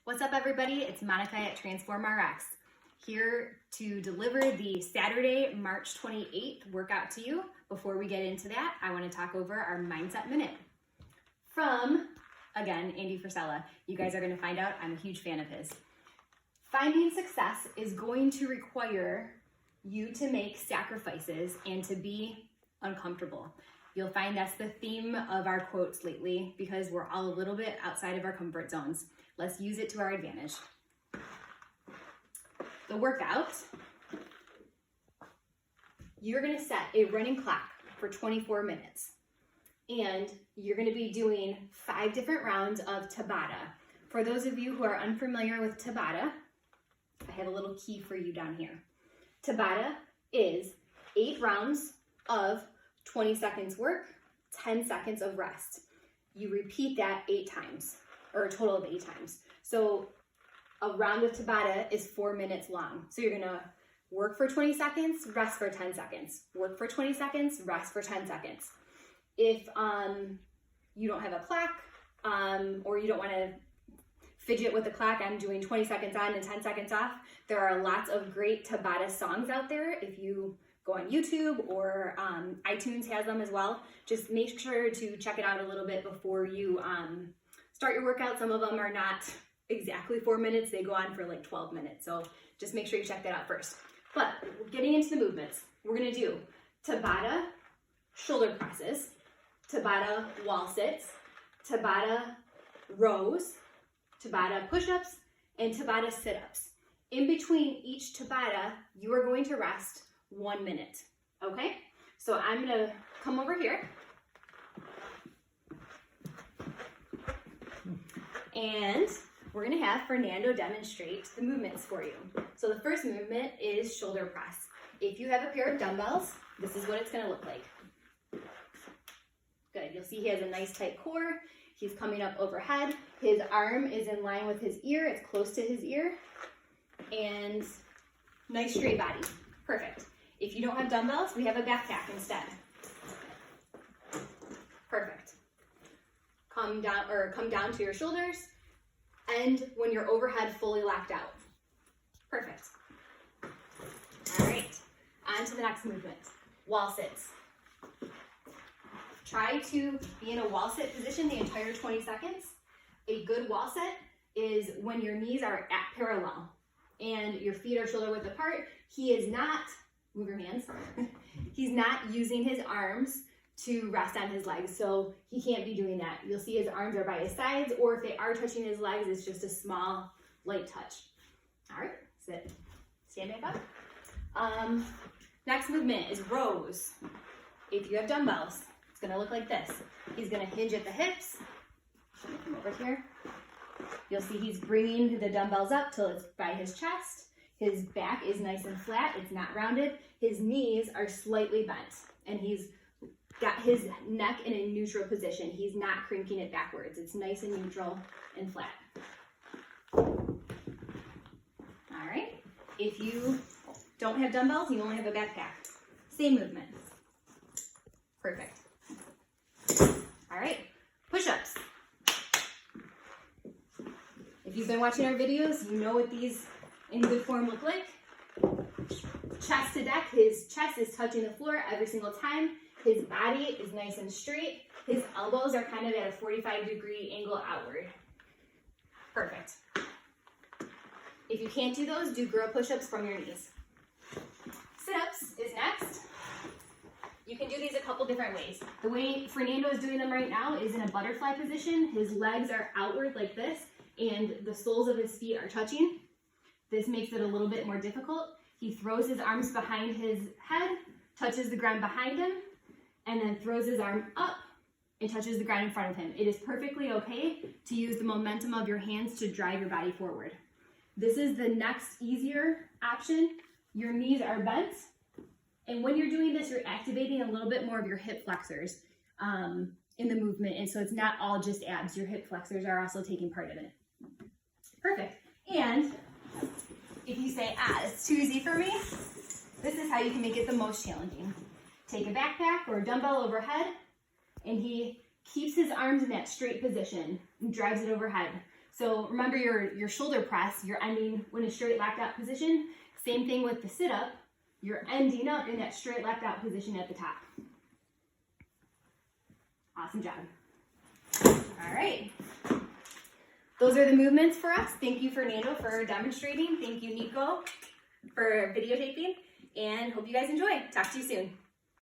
What's up, everybody? It's Monica at Transform RX, here to deliver the Saturday, March 28th workout to you. Before we get into that, I want to talk over our Mindset Minute from, again, Andy Frisella. You guys are going to find out I'm a huge fan of his. Finding success is going to require you to make sacrifices and to be uncomfortable. You'll find that's the theme of our quotes lately because we're all a little bit outside of our comfort zones. Let's use it to our advantage. The workout, you're gonna set a running clock for 24 minutes. And you're gonna be doing 5 different rounds of Tabata. For those of you who are unfamiliar with Tabata, I have a little key for you down here. Tabata is 8 rounds of 20 seconds work, 10 seconds of rest. You repeat that 8 times, or a total of 8 times. So a round of Tabata is 4 minutes long. So you're gonna work for 20 seconds, rest for 10 seconds. Work for 20 seconds, rest for 10 seconds. If you don't have a clock, or you don't wanna fidget with the clock, I'm doing 20 seconds on and 10 seconds off. There are lots of great Tabata songs out there. If you go on YouTube or iTunes has them as well. Just make sure to check it out a little bit before you start your workout. Some of them are not exactly 4 minutes. They go on for like 12 minutes. So just make sure you check that out first. But getting into the movements, we're gonna do Tabata shoulder presses, Tabata wall sits, Tabata rows, Tabata push-ups, and Tabata sit-ups. In between each Tabata, you are going to rest 1 minute, okay? So I'm gonna come over here and we're gonna have Fernando demonstrate the movements for you. So the first movement is shoulder press. If you have a pair of dumbbells, this is what it's gonna look like. Good, you'll see he has a nice tight core. He's coming up overhead. His arm is in line with his ear, it's close to his ear, and nice straight body, perfect. If you don't have dumbbells, we have a backpack instead. Perfect. Come down to your shoulders, and when you're overhead, fully locked out. Perfect. All right, on to the next movement, wall sits. Try to be in a wall sit position the entire 20 seconds. A good wall sit is when your knees are at parallel and your feet are shoulder width apart. He is not, move your hands. He's not using his arms to rest on his legs, so he can't be doing that. You'll see his arms are by his sides, or if they are touching his legs, it's just a small, light touch. All right, sit, stand back up. Next movement is rows. If you have dumbbells, it's gonna look like this. He's gonna hinge at the hips. Come over here. You'll see he's bringing the dumbbells up till it's by his chest. His back is nice and flat, it's not rounded. His knees are slightly bent, and he's got his neck in a neutral position. He's not cranking it backwards. It's nice and neutral and flat. All right, if you don't have dumbbells, you only have a backpack. Same movement. Perfect. All right, push-ups. If you've been watching our videos, you know what these in good form look like. Chest to deck, his chest is touching the floor every single time. His body is nice and straight. His elbows are kind of at a 45-degree angle outward. Perfect. If you can't do those, do girl push-ups from your knees. Sit-ups is next. You can do these a couple different ways. The way Fernando is doing them right now is in a butterfly position. His legs are outward like this, and the soles of his feet are touching. This makes it a little bit more difficult. He throws his arms behind his head, touches the ground behind him, and then throws his arm up and touches the ground in front of him. It is perfectly okay to use the momentum of your hands to drive your body forward. This is the next easier option. Your knees are bent, and when you're doing this, you're activating a little bit more of your hip flexors in the movement, and so it's not all just abs. Your hip flexors are also taking part of it. Perfect. And if you say, it's too easy for me, this is how you can make it the most challenging. Take a backpack or a dumbbell overhead, and he keeps his arms in that straight position and drives it overhead. So remember your shoulder press, you're ending in a straight lapped out position. Same thing with the sit-up, you're ending up in that straight lapped out position at the top. Awesome job. All right. Those are the movements for us. Thank you, Fernando, for demonstrating. Thank you, Nico, for videotaping. And hope you guys enjoy. Talk to you soon.